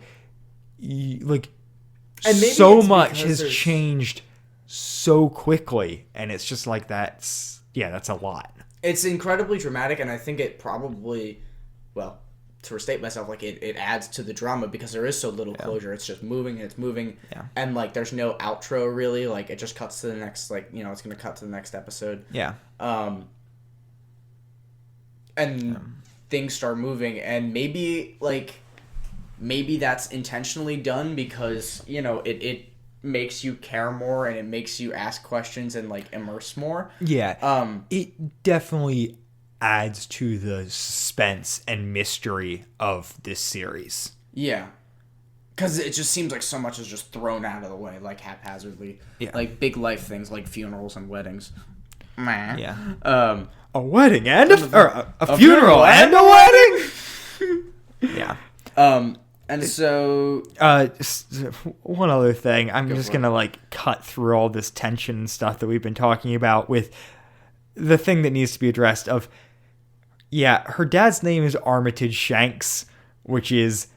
and so much has changed so quickly, and it's just like, that's a lot. It's incredibly dramatic, and I think it probably, well, to restate myself, like, it adds to the drama because there is so little closure. It's just moving and it's moving, and like there's no outro really. Like, it just cuts to the next, like, it's gonna cut to the next episode. Yeah. Things start moving, and maybe that's intentionally done because it makes you care more and it makes you ask questions and like immerse more. Yeah. It definitely adds to the suspense and mystery of this series. Yeah. Because it just seems like so much is just thrown out of the way, like haphazardly. Yeah. Like big life things like funerals and weddings. Meh. Yeah. A wedding and a funeral and a wedding. Yeah. And so one other thing, I'm just gonna like cut through all this tension and stuff that we've been talking about with the thing that needs to be addressed of, her dad's name is Armitage Shanks, which is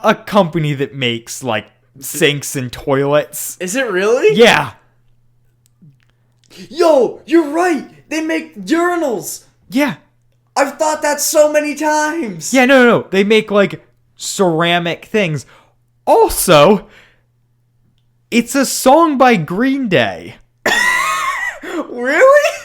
a company that makes like sinks and toilets. Is it really? Yeah. Yo, you're right. They make urinals. Yeah. I've thought that so many times. Yeah, no. They make like ceramic things. Also, it's a song by Green Day. Really?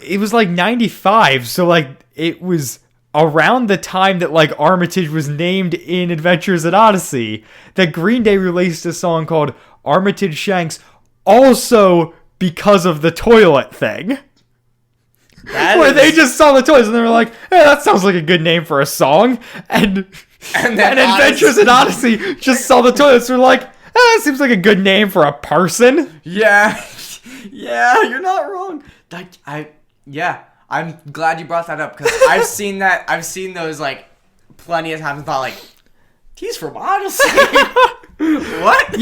It was like 95, so like it was around the time that like Armitage was named in Adventures in Odyssey that Green Day released a song called Armitage Shanks, also because of the toilet thing. Where they just saw the toilets and they were like, hey, that sounds like a good name for a song. And Adventures in Odyssey just saw the toilets and were like, that seems like a good name for a person. Yeah. Yeah, you're not wrong. I'm glad you brought that up because I've seen that. I've seen those like plenty of times and thought like, he's from Odyssey. What?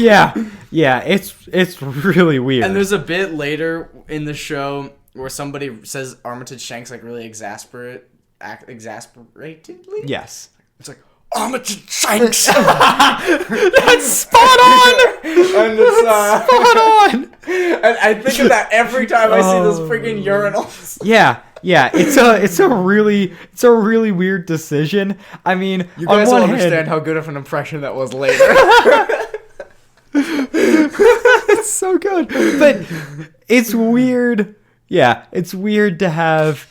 Yeah, it's really weird. And there's a bit later in the show where somebody says Armitage Shanks like really exasperatedly. Yes. It's like Armitage Shanks. That's spot on. And it's spot on. And I think of that every time I see those freaking urinals. Yeah. It's a really weird decision. I mean, you guys will will understand how good of an impression that was later. It's so good, but it's weird. Yeah, it's weird to have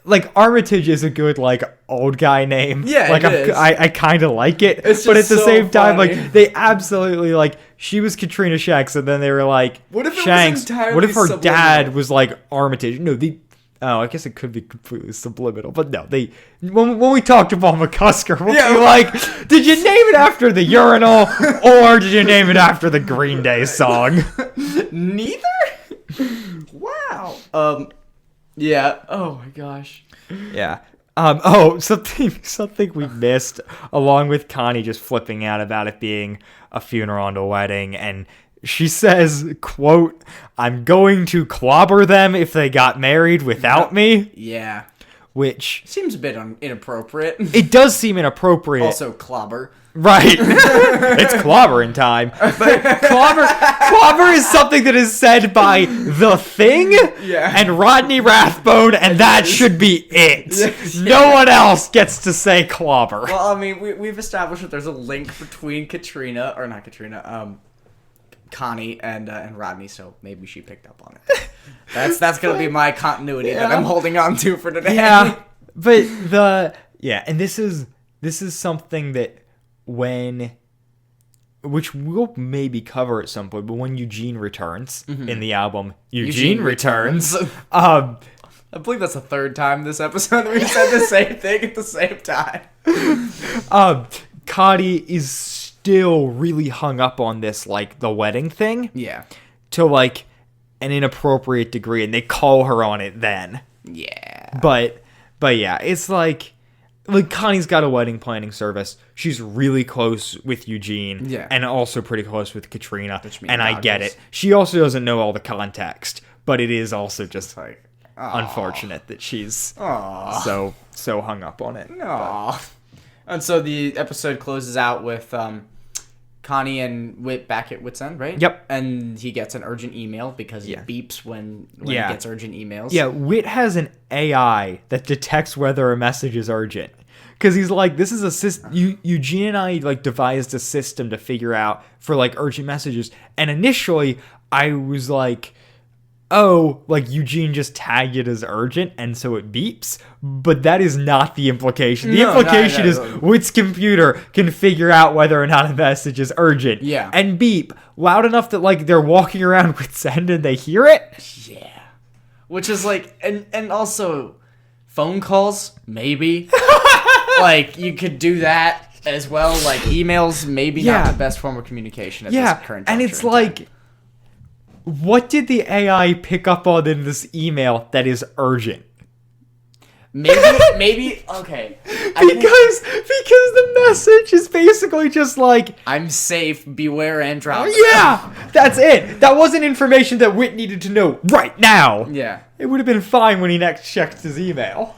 like Armitage is a good like old guy name. Yeah, like it is. I kind of like it, It's but at just the so same time, funny. like they absolutely like she was Katrina Shanks, and then they were like, what if it was Shanks? entirely What if her subliminal? dad was like Armitage? No, I guess it could be completely subliminal, but no, when we talk to Paul McCusker, we'll be like, did you name it after the urinal, or did you name it after the Green Day song? Neither? Wow. Yeah. Oh my gosh. Yeah. Something we missed, along with Connie just flipping out about it being a funeral and a wedding, and she says, quote, I'm going to clobber them if they got married without me. Yeah. Which seems a bit inappropriate. It does seem inappropriate. Also clobber. Right. It's clobbering time. But clobber is something that is said by The Thing and Rodney Rathbone, and that should be it. No one else gets to say clobber. Well, I mean, we've established that there's a link between Connie and Rodney, so maybe she picked up on it. That's gonna be my continuity that I'm holding on to for today. Yeah, but and this is something that which we'll maybe cover at some point, but when Eugene returns in the album, Eugene returns. I believe that's the third time this episode that we said the same thing at the same time. Connie is still really hung up on this, like, the wedding thing. Yeah. To, like, an inappropriate degree, and they call her on it then. Yeah. But yeah, it's like Connie's got a wedding planning service. She's really close with Eugene. Yeah. And also pretty close with Katrina. Which means and I get it. She also doesn't know all the context, but it is also just like unfortunate that she's so hung up on it. Aww. And so the episode closes out with Connie and Whit back at Whit's End, right? Yep. And he gets an urgent email because it beeps when he gets urgent emails. Yeah, Whit has an AI that detects whether a message is urgent. Because he's like, this is a system. Eugene and I like devised a system to figure out for like urgent messages. And initially, I was like, oh, like Eugene just tagged it as urgent, and so it beeps. But that is not the implication. The implication is Whit's computer can figure out whether or not a message is urgent. Yeah. And beep loud enough that like they're walking around Whit's End and they hear it. Yeah. Which is like, and also phone calls, maybe. Like, you could do that. as well. Like emails, maybe not the best form of communication at this current juncture. And it's like, what did the AI pick up on in this email that is urgent? Maybe okay. Because the message is basically just like, I'm safe, beware Andromeda. yeah, that's it. That wasn't information that Whit needed to know right now. Yeah. It would have been fine when he next checked his email.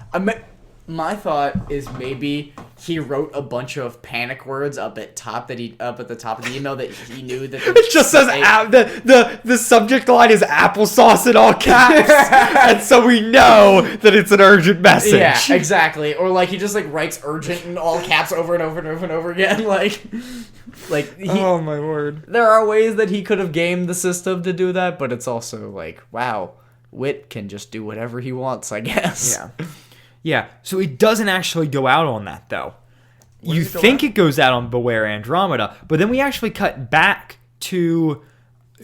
My thought is maybe he wrote a bunch of panic words up at the top of the email that he knew that It just says the subject line is applesauce in all caps, and so we know that it's an urgent message. Yeah, exactly. Or like he just like writes urgent in all caps over and over and over and over again. Oh my word. There are ways that he could have gamed the system to do that, but it's also like, wow, Whit can just do whatever he wants, I guess. Yeah. Yeah, so it doesn't actually go out on that, though. You think it goes out on Beware Andromeda, but then we actually cut back to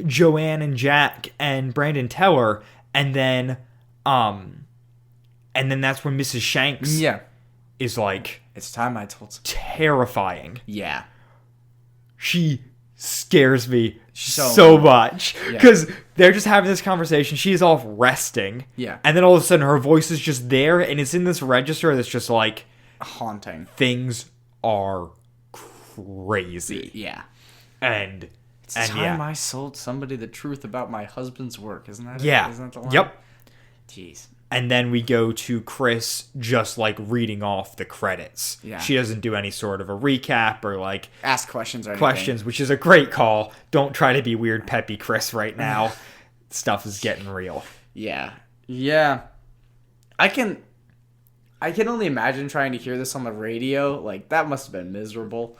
Joanne and Jack and Brandon Teller, and then that's when Mrs. Shanks is like, it's time I told some. Terrifying. Yeah. She scares me so much because they're just having this conversation. She's off resting, and then all of a sudden her voice is just there, and it's in this register that's just like haunting. Things are crazy, and it's time I sold somebody the truth about my husband's work, isn't that? Yeah, isn't that the line? Yep. Jeez. And then we go to Chris just like reading off the credits. Yeah. She doesn't do any sort of a recap or like ask questions or anything. Which is a great call. Don't try to be weird peppy Chris right now. Stuff is getting real. Yeah. Yeah. I can only imagine trying to hear this on the radio. Like that must have been miserable.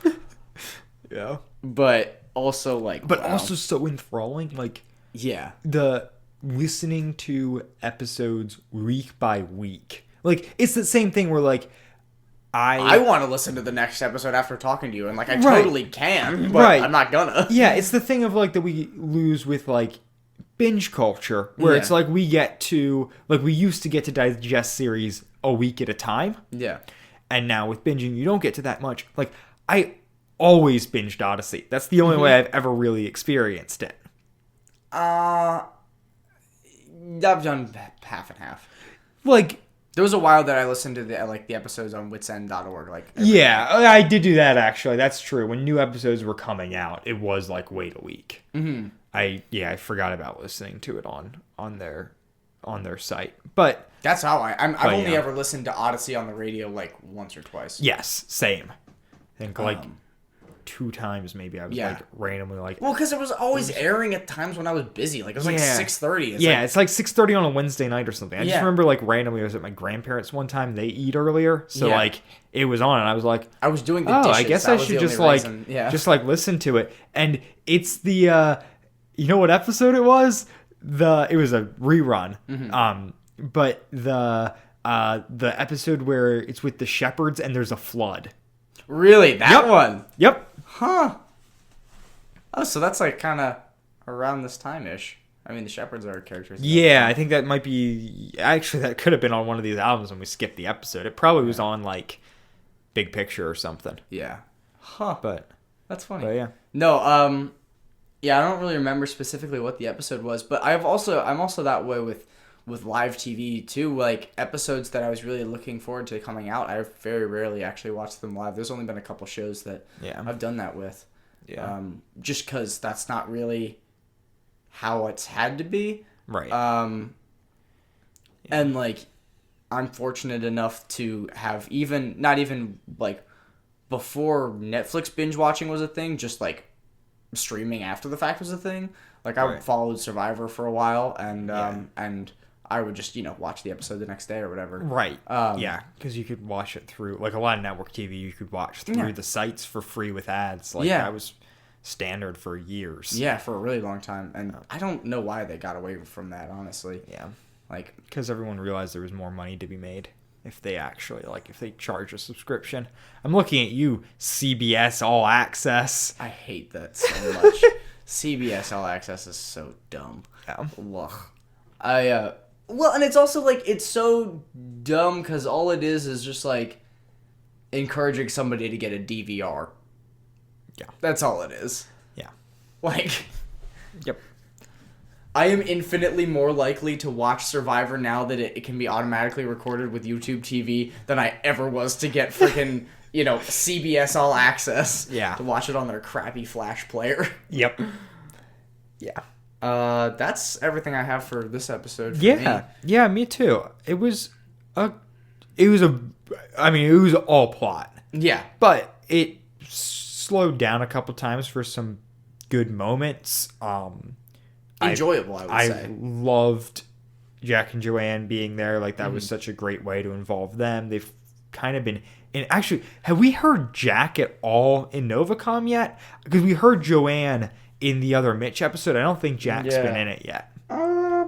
Yeah. But also like also so enthralling. Like the listening to episodes week by week. Like it's the same thing where like I want to listen to the next episode after talking to you, and like I totally can, but I'm not gonna. Yeah, it's the thing of like that we lose with like binge culture, where it's like we used to get to digest series a week at a time. Yeah. And now with binging, you don't get to that much. Like I always binged Odyssey. That's the only way I've ever really experienced it. I've done half and half. Like there was a while that I listened to the episodes on witsend.org. I did do that actually. That's true. When new episodes were coming out, it was like wait a week. Mm-hmm. I forgot about listening to it on their site. But that's how I've only ever listened to Odyssey on the radio like once or twice. Yes, same. I think like 2 times maybe I was like randomly like, well, because it was always airing at times when I was busy. Like it was like 6:30. It's like 6:30 on a Wednesday night or something. I just remember like randomly I was at my grandparents one time. They eat earlier, so like it was on, and I was like, I was doing the dishes. I guess I should just like listen to it. And it's the you know what episode it was? It was a rerun. Mm-hmm. But the episode where it's with the shepherds and there's a flood. Really? That one? Yep. Huh. Oh, so that's like kind of around this time-ish. I mean, the shepherds are characters. Yeah, I think that might be... Actually, that could have been on one of these albums when we skipped the episode. It probably was on, like, Big Picture or something. Yeah. Huh. But... That's funny. But, yeah. No, yeah, I don't really remember specifically what the episode was, but I'm also that way with live TV too. Like episodes that I was really looking forward to coming out, I very rarely actually watch them live. There's only been a couple shows that I've done that with. Yeah. Just because that's not really how it's had to be. Right. And like I'm fortunate enough to have not even like before Netflix binge watching was a thing, just like streaming after the fact was a thing. Like I followed Survivor for a while, and I would just watch the episode the next day or whatever. Right. Yeah, because you could watch it through like a lot of network TV. You could watch through the sites for free with ads. Like that was standard for years. Yeah, for a really long time, and I don't know why they got away from that. Honestly. Yeah. Like because everyone realized there was more money to be made if they actually if they charge a subscription. I'm looking at you, CBS All Access. I hate that so much. CBS All Access is so dumb. Yeah. Ugh. Well, and it's also like it's so dumb because all it is just like encouraging somebody to get a DVR. Yeah. That's all it is. Yeah. Like, Yep. I am infinitely more likely to watch Survivor now that it can be automatically recorded with YouTube TV than I ever was to get freaking, CBS All Access. Yeah. To watch it on their crappy Flash player. Yep. Yeah. That's everything I have for this episode. For Yeah. me. Yeah, me too. It was all plot. Yeah. But it slowed down a couple times for some good moments. Enjoyable, I would say. I loved Jack and Joanne being there. Like, that was such a great way to involve them. They've kind of been... And actually, have we heard Jack at all in Novacom yet? Because we heard Joanne in the other Mitch episode. I don't think Jack's been in it yet.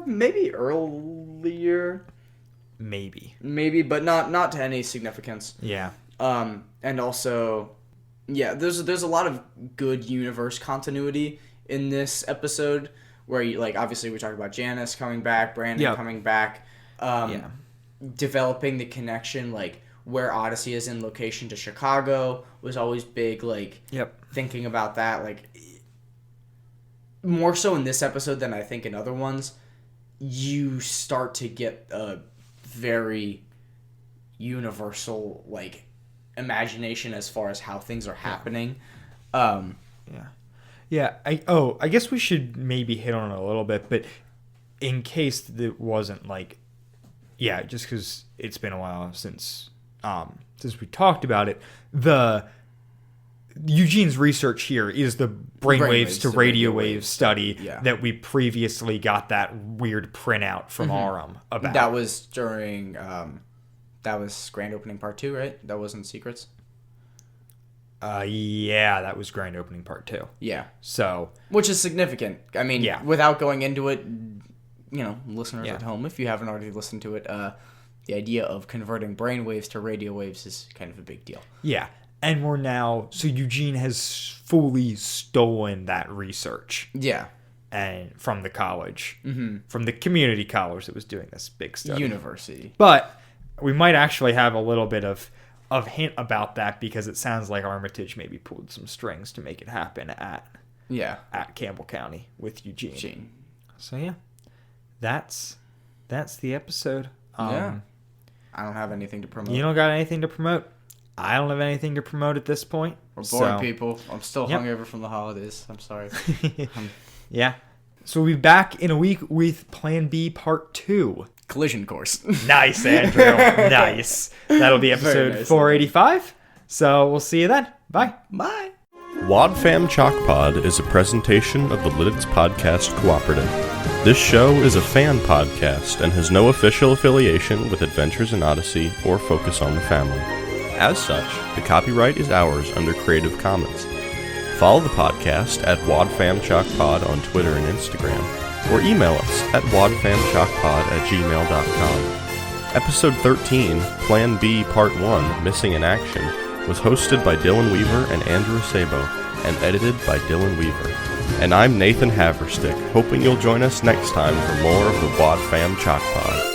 Maybe earlier. Maybe, but not to any significance. Yeah. And also, yeah, there's a lot of good universe continuity in this episode where obviously we talked about Janice coming back, Brandon coming back, developing the connection, where Odyssey is in location to Chicago was always big, thinking about that, more so in this episode than I think in other ones, you start to get a very universal, imagination as far as how things are happening. Yeah. I guess we should maybe hit on it a little bit, but in case it wasn't just because it's been a while since we talked about it, Eugene's research here is the brainwaves to radio wave study that we previously got that weird printout from Aurum about. That was during that was Grand Opening Part 2, right? That wasn't Secrets? Yeah, that was Grand Opening Part 2. Yeah. So, which is significant. I mean, without going into it, listeners at home, if you haven't already listened to it, the idea of converting brainwaves to radio waves is kind of a big deal. Yeah. And we're now... So Eugene has fully stolen that research. Yeah. And from the college. Mm-hmm. From the community college that was doing this big study. University. But we might actually have a little bit of hint about that because it sounds like Armitage maybe pulled some strings to make it happen at Campbell County with Eugene. So yeah. That's the episode. I don't have anything to promote. You don't got anything to promote? I don't have anything to promote at this point. We're bored, people. I'm still hungover from the holidays. I'm sorry. Yeah. So we'll be back in a week with Plan B Part 2. Collision Course. Nice, Andrew. Nice. That'll be episode 485. So we'll see you then. Bye. Bye. Wadfam Chalk Pod is a presentation of the Lidditz Podcast Cooperative. This show is a fan podcast and has no official affiliation with Adventures in Odyssey or Focus on the Family. As such, the copyright is ours under Creative Commons. Follow the podcast at wadfamchalkpod on Twitter and Instagram, or email us at wadfamchalkpod@gmail.com. Episode 13, Plan B Part 1, Missing in Action, was hosted by Dylan Weaver and Andrew Sabo, and edited by Dylan Weaver. And I'm Nathan Haverstick, hoping you'll join us next time for more of the Wadfam Chalk Pod.